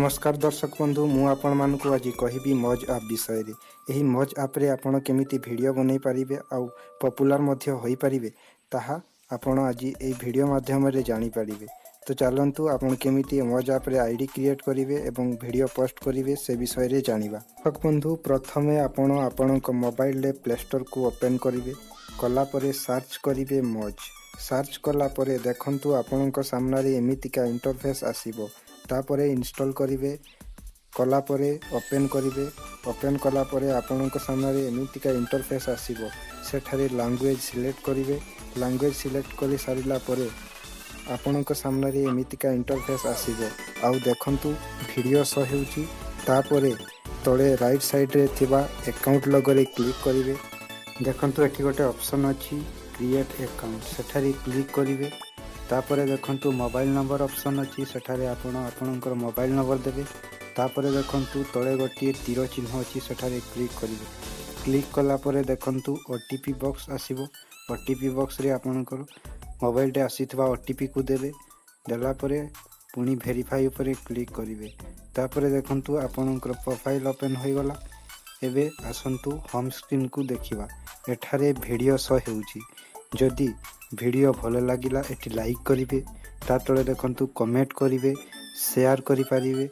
नमस्कार दर्शक बंधु मु आपण मानक आज कहबी मौज आप विषय रे। एही मौज आप रे आपण केमिति वीडियो बनै पारिबे आउ पॉपुलर मध्य होई पारिबे ताहा आपण आज ए वीडियो माध्यम रे जानि पारिबे। तो चलंतु आपण केमिति मौज आप रे आईडी क्रिएट करिवे एवं वीडियो पोस्ट करिवे से विषय रे जानिबा। दर्शक बंधु प्रथमे आपण आपणक मोबाइल रे प्ले स्टोर को ओपन करिवे। कला परे सर्च करिवे मौज। सर्च कला परे देखंतु आपणक सामना रे एमितिका इंटरफेस आसीबो। तापरे इंस्टॉल करिवे। कला परे ओपन करिवे। ओपन कला परे आपणक सामने एमितिका इंटरफेस आसीबो। सेठारे लैंग्वेज सिलेक्ट करिवे। लैंग्वेज सिलेक्ट करि सारिला परे आपणक सामने एमितिका इंटरफेस आसीबो। आउ देखंतु वीडियो शो हेउची। तापरे तळे राइट साइड रे थिबा अकाउंट लोगो रे क्लिक करिवे। देखंतु एठी गोटे ऑप्शन अछि क्रिएट अकाउंट सेठारे क्लिक करिवे। तापरे देखंतु मोबाइल नंबर ऑप्शन अछि सेठारे आपणकर मोबाइल नंबर देबे। तापरे देखंतु तळे गोटे तीर चिन्ह अछि सेठारे क्लिक करिवे। क्लिक कला परे देखंतु ओटीपी बॉक्स आसीबो। ओटीपी बॉक्स रे आपणकर मोबाइल रे आसीथबा ओटीपी को देबे। देला परे पुनी वेरीफाई ऊपर क्लिक करिवे। तापरे देखंतु आपणकर प्रोफाइल ओपन होई गला। एबे आसंतु होम स्क्रीन को देखिबा। एठारे वीडियो शो हेउची। जदि वीडियो भल लगिला एटी लाइक करिवे। ता तळे देखंतु कमेंट करिवे, शेयर करि पारिवे।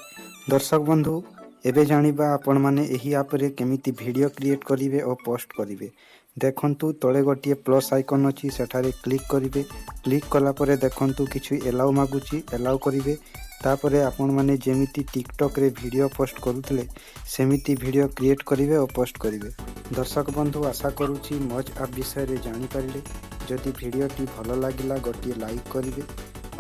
दर्शक बंधु एबे जानिबा आपण माने एही ऐप रे केमिति वीडियो क्रिएट करिवे और पोस्ट करिवे। देखंतु तळे गोटिए प्लस आइकन अछि सेठारे क्लिक करिवे। क्लिक कला परे देखंतु किछु एलाउ मागुची एलाउ करिवे। तापरे आपण माने जेमिति टिकटॉक रे वीडियो पोस्ट करूतले सेमिति वीडियो क्रिएट करिवे और पोस्ट करिवे। दर्शक बंधु आशा करूची मौज आप विषय रे जानि पारिले। जदि भिडियोटी भल लगिला गोटे लाइक करिवे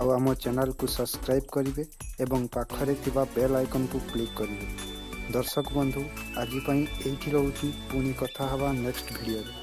आउ आम चैनल को सब्सक्राइब करिवे एवं पाखरे थिबा बेल आइकन को क्लिक करिवे। दर्शक बंधु आज पई एठी रहउची पुनी कथा हवा नेक्स्ट वीडियो रे।